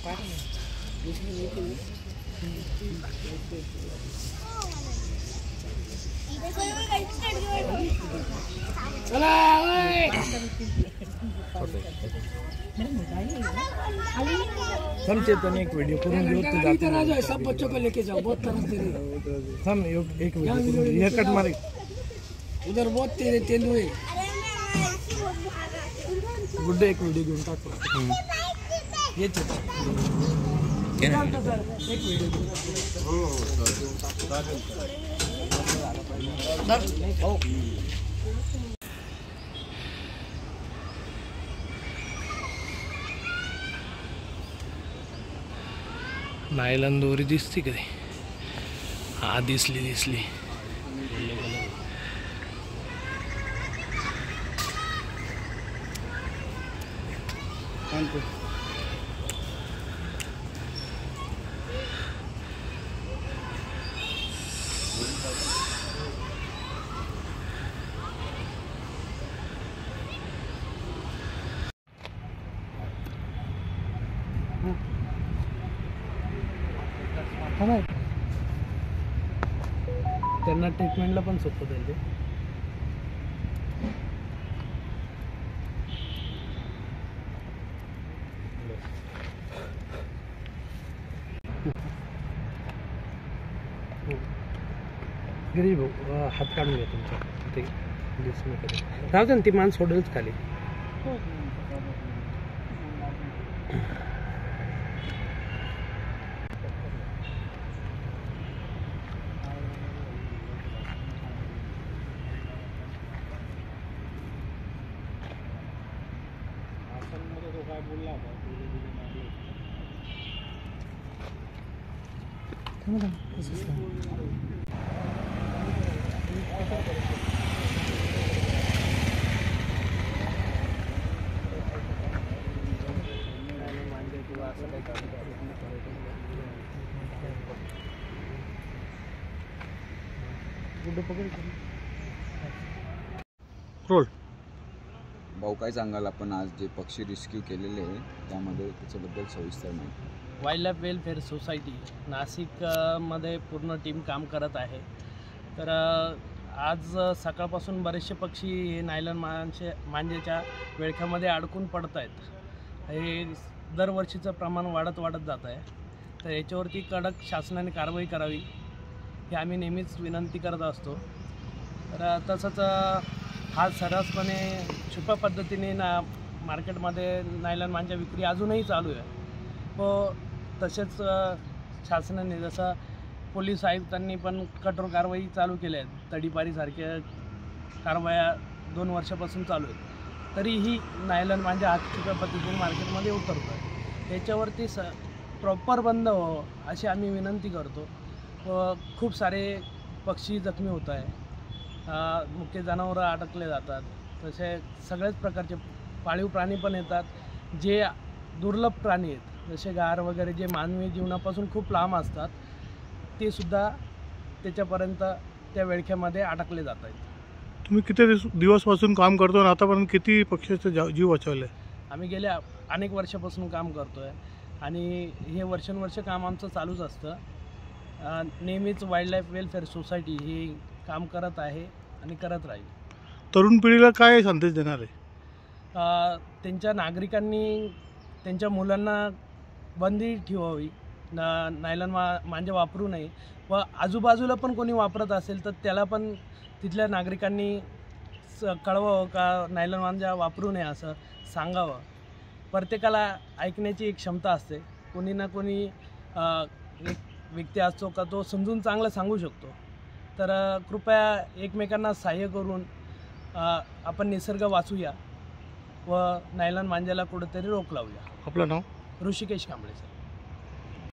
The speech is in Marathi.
हम चेतन एक वीडियो करूँ जो सब बच्चों को लेके जाओ, बहुत तरह तेरे हम एक वीडियो ये कट मारे उधर बहुत तेरे तेंदुए गुड्डे एक वीडियो घेऊन टाकतो ये एक वीडियो नायलॉन दोरी दिसती कधी? हा दिसली त्यांना ट्रीटमेंटला पण सोपं जाईल. गिरी भाऊ हात काढून घ्या तुमचा ते दिसून राहू ना, ती मान सोडेलच खाली. रोल भाऊ काय सांगाल आपण आज जे पक्षी रेस्क्यू केलेले आहे त्यामध्ये त्याच्याबद्दल सविस्तर माहिती? Wild life welfare society Nashik मध्ये पूर्ण टीम काम करत आहे. तर आज सकाळपासून बरेचसे पक्षी नायलॉन मांजेच्या विळख्यामध्ये अडकून पडत आहेत. हे दरवर्षीचं प्रमाण वाढत जात आहे. तर याच्यावरती कडक शासनाने कारवाई करावी ही आम्ही नेहमीच विनंती करत असतो. तर तसंच हा सर्रासपणे छुप्या पद्धतीने मार्केटमध्ये नायलॉन मांजा विक्री अजूनही चालू आहे. व तसेच शासनाने जसं पोलीस आयुक्तांनी पण कठोर कारवाई चालू केल्या आहेत. तडीपारीसारख्या कारवाया 2 वर्षापासून चालू आहेत. तरीही नायलॉन मांजा हा छुप्या पद्धतीने मार्केटमध्ये उतरतो आहे. याच्यावरती प्रॉपर बंद व्हावं अशी आम्ही विनंती करतो. व खूप सारे पक्षी जखमी होत आहे. मुख्य जनावरं अडकले जातात. तसे सगळ्याच प्रकारचे पाळीव प्राणी पण येतात. जे दुर्लभ प्राणी आहेत जसे गार वगैरे जे मानवी जीवनापासून खूप लांब असतात ते सुद्धा त्याच्यापर्यंत त्या विळख्यामध्ये अडकले जात आहेत. तुम्ही किती दिवसपासून काम करतो आणि आतापर्यंत किती पक्ष्याचे जीव वाचवले? आम्ही गेल्या अनेक वर्षापासून काम करतो आहे आणि हे वर्षानुवर्ष काम आमचं चालूच असतं. नेहमीच वाईल्ड लाईफ वेलफेअर सोसायटी ही काम करत आहे आणि करत राहील. तरुण पिढीला काय संदेश देणार आहे? त्यांच्या नागरिकांनी त्यांच्या मुलांना बंदी ठेवावी. नायलॉन मांजा वापरू नये व आजूबाजूला पण कोणी वापरत असेल तर त्याला पण तिथल्या नागरिकांनी कळवावं का नायलॉन मांजा वापरू नये असं सांगावं. प्रत्येकाला ऐकण्याची एक क्षमता असते. कोणी ना कोणी एक व्यक्ती असतो का तो समजून चांगलं सांगू शकतो. तर कृपया एकमेकांना सहाय्य करून आपण निसर्ग वाचूया व नायलॉन मांजाला कुठेतरी रोख लावूया. आपलं नाव? ऋषिकेश कांबळे सर.